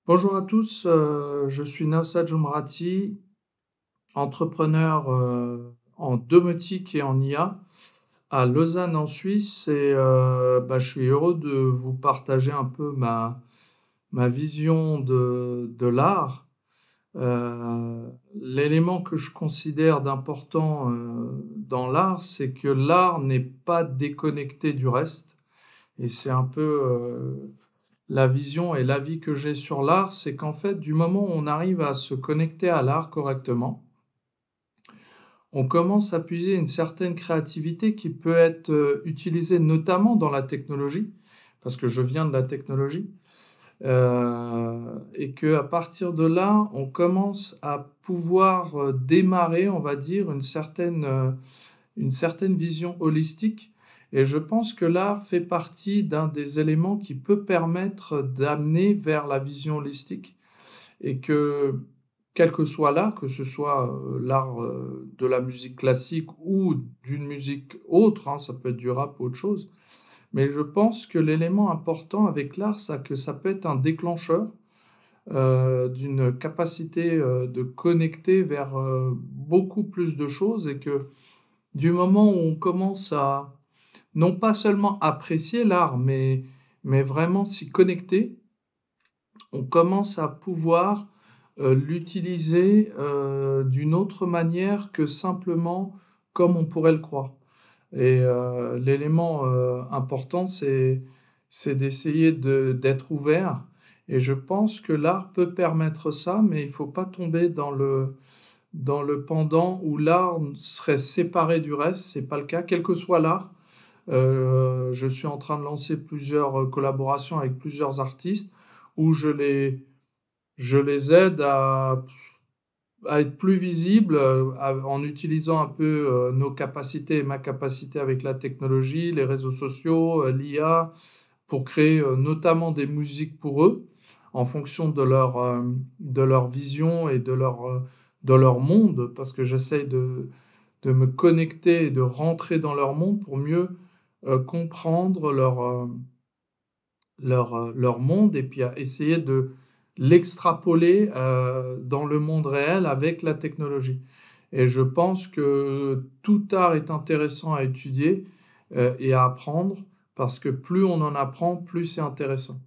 Bonjour à tous, je suis Naoussad Jomrati, entrepreneur en domotique et en IA à Lausanne en Suisse et je suis heureux de vous partager un peu ma vision de l'art. L'élément que je considère d'important dans l'art, c'est que l'art n'est pas déconnecté du reste et c'est un peu la vision et l'avis que j'ai sur l'art, c'est qu'en fait, du moment où on arrive à se connecter à l'art correctement, on commence à puiser une certaine créativité qui peut être utilisée notamment dans la technologie, parce que je viens de la technologie, et que à partir de là, on commence à pouvoir démarrer, on va dire, une certaine vision holistique. Et je pense que l'art fait partie d'un des éléments qui peut permettre d'amener vers la vision holistique et que, quel que soit l'art, que ce soit l'art de la musique classique ou d'une musique autre, hein, ça peut être du rap ou autre chose, mais je pense que l'élément important avec l'art, c'est que ça peut être un déclencheur d'une capacité de connecter vers beaucoup plus de choses et que du moment où on commence à non pas seulement apprécier l'art, mais vraiment s'y connecter, on commence à pouvoir l'utiliser d'une autre manière que simplement comme on pourrait le croire. Et l'élément important, c'est d'essayer d'être ouvert. Et je pense que l'art peut permettre ça, mais il ne faut pas tomber dans le pendant où l'art serait séparé du reste. C'est pas le cas, quel que soit l'art. Je suis en train de lancer plusieurs collaborations avec plusieurs artistes où je les aide à être plus visibles en utilisant un peu nos capacités et ma capacité avec la technologie, les réseaux sociaux, l'IA, pour créer notamment des musiques pour eux en fonction de leur vision et de leur monde, parce que j'essaye de me connecter et de rentrer dans leur monde pour mieux comprendre leur monde et puis à essayer de l'extrapoler dans le monde réel avec la technologie. Et je pense que tout art est intéressant à étudier et à apprendre parce que plus on en apprend, plus c'est intéressant.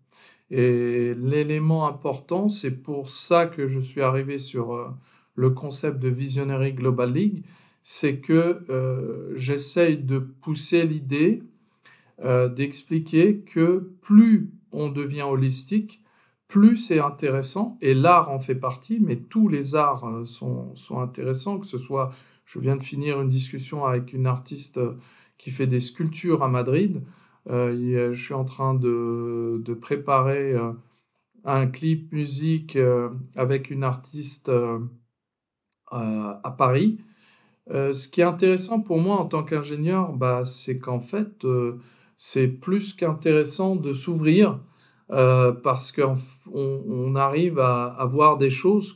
Et l'élément important, c'est pour ça que je suis arrivé sur le concept de Visionary Global League, c'est que j'essaye de pousser l'idée d'expliquer que plus on devient holistique, plus c'est intéressant, et l'art en fait partie, mais tous les arts sont intéressants, que ce soit, je viens de finir une discussion avec une artiste qui fait des sculptures à Madrid, je suis en train de préparer un clip musique avec une artiste à Paris. Ce qui est intéressant pour moi en tant qu'ingénieur, bah, c'est qu'en fait, c'est plus qu'intéressant de s'ouvrir parce qu'on arrive à voir des choses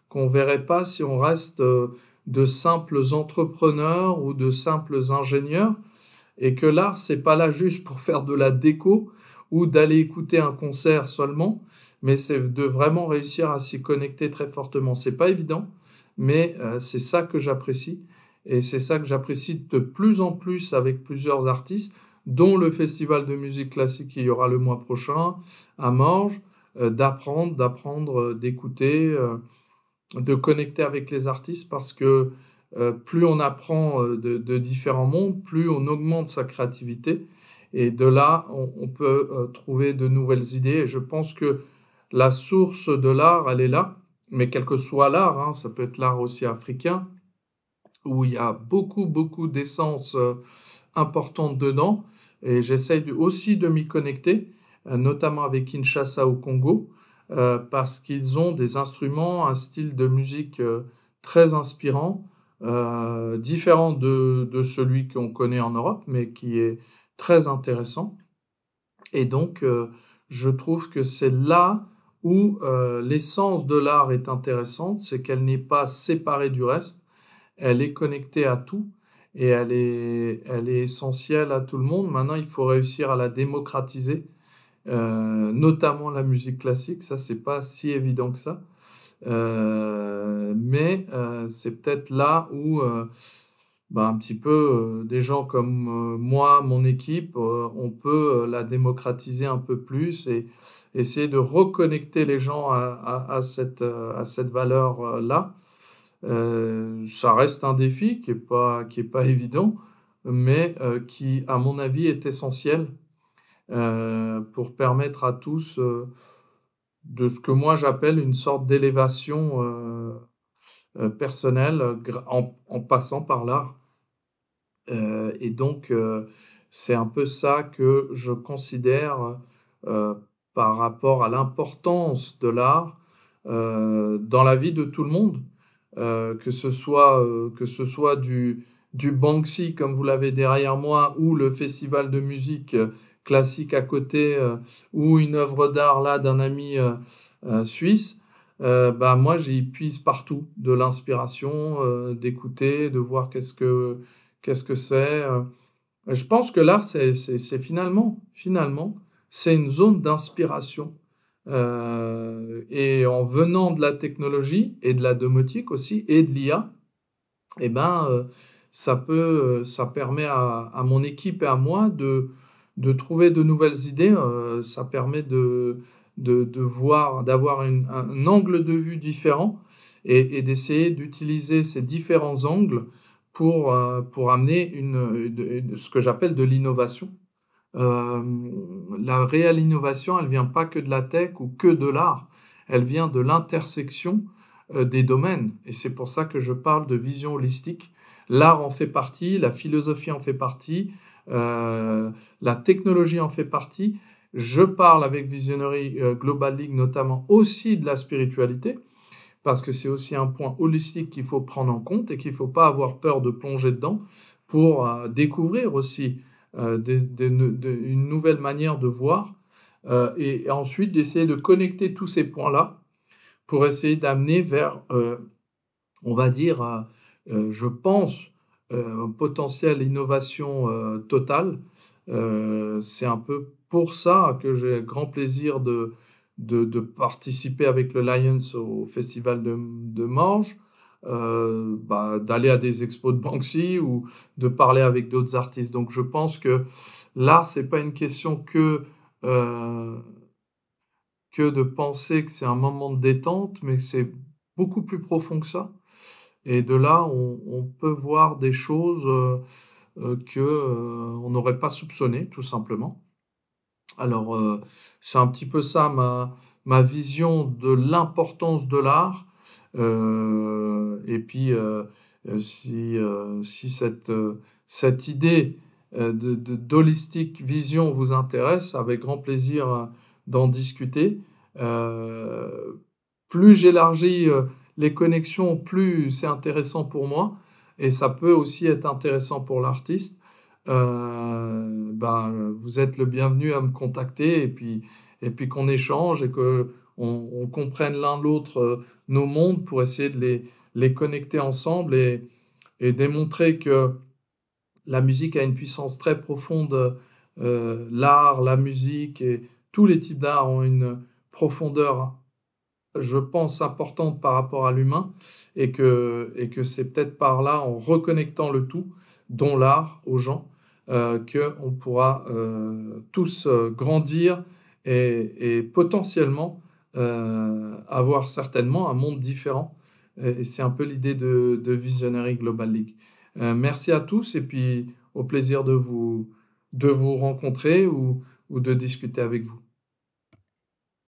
qu'on verrait pas si on reste de simples entrepreneurs ou de simples ingénieurs et que l'art, c'est pas là juste pour faire de la déco ou d'aller écouter un concert seulement, mais c'est de vraiment réussir à s'y connecter très fortement. C'est pas évident, mais c'est ça que j'apprécie. Et c'est ça que j'apprécie de plus en plus avec plusieurs artistes, dont le festival de musique classique qui y aura le mois prochain à Morges, d'écouter, de connecter avec les artistes parce que plus on apprend de différents mondes, plus on augmente sa créativité. Et de là, on peut trouver de nouvelles idées. Et je pense que la source de l'art, elle est là. Mais quel que soit l'art, hein, ça peut être l'art aussi africain, où il y a beaucoup, beaucoup d'essence importante dedans. Et j'essaye aussi de m'y connecter, notamment avec Kinshasa au Congo, parce qu'ils ont des instruments, un style de musique très inspirant, différent de celui qu'on connaît en Europe, mais qui est très intéressant. Et donc, je trouve que c'est là où l'essence de l'art est intéressante, c'est qu'elle n'est pas séparée du reste, elle est connectée à tout et elle est essentielle à tout le monde. Maintenant, il faut réussir à la démocratiser notamment la musique classique. Ça, c'est pas si évident que ça. Mais c'est peut-être là où un petit peu des gens comme moi, mon équipe, on peut la démocratiser un peu plus et essayer de reconnecter les gens à cette valeur-là. Ça reste un défi qui est pas évident, mais qui, à mon avis, est essentiel pour permettre à tous de ce que moi j'appelle une sorte d'élévation personnelle en passant par l'art. Et donc, c'est un peu ça que je considère euh, par rapport à l'importance de l'art dans la vie de tout le monde. Que ce soit du Banksy, comme vous l'avez derrière moi, ou le festival de musique classique à côté, ou une œuvre d'art là d'un ami suisse. Moi, j'y puise partout de l'inspiration, d'écouter, de voir qu'est-ce que c'est. Je pense que l'art, c'est finalement, c'est une zone d'inspiration. Et en venant de la technologie et de la domotique aussi, et de l'IA, eh ben, ça permet à mon équipe et à moi de trouver de nouvelles idées. Ça permet de voir, d'avoir un angle de vue différent et d'essayer d'utiliser ces différents angles pour amener ce que j'appelle de l'innovation. Euh, la réelle innovation, elle vient pas que de la tech ou que de l'art, elle vient de l'intersection des domaines. Et c'est pour ça que je parle de vision holistique. L'art en fait partie, la philosophie en fait partie, la technologie en fait partie. Je parle avec Visionary Global League notamment aussi de la spiritualité, parce que c'est aussi un point holistique qu'il faut prendre en compte et qu'il ne faut pas avoir peur de plonger dedans pour découvrir aussi une nouvelle manière de voir et ensuite d'essayer de connecter tous ces points-là pour essayer d'amener vers, on va dire, je pense, un potentiel innovation totale. C'est un peu pour ça que j'ai grand plaisir de participer avec le Lions au festival de Morges, d'aller à des expos de Banksy ou de parler avec d'autres artistes. Donc je pense que l'art, c'est pas une question euh, que de penser que c'est un moment de détente, mais c'est beaucoup plus profond que ça. Et de là, on peut voir des choses que on n'aurait pas soupçonnées, tout simplement. Alors, c'est un petit peu ça ma vision de l'importance de l'art. Et puis, si cette idée d'holistic vision vous intéresse, avec grand plaisir d'en discuter. Euh, Plus j'élargis les connexions, plus c'est intéressant pour moi. Et ça peut aussi être intéressant pour l'artiste. Vous êtes le bienvenu à me contacter et puis qu'on échange et que on comprenne l'un l'autre nos mondes pour essayer de les connecter ensemble et démontrer que la musique a une puissance très profonde. L'art, la musique et tous les types d'art ont une profondeur, je pense, importante par rapport à l'humain et que c'est peut-être par là, en reconnectant le tout, dont l'art aux gens, qu'on pourra tous grandir et potentiellement avoir certainement un monde différent. Et c'est un peu l'idée de Visionary Global League. Merci à tous et puis au plaisir de vous rencontrer ou de discuter avec vous.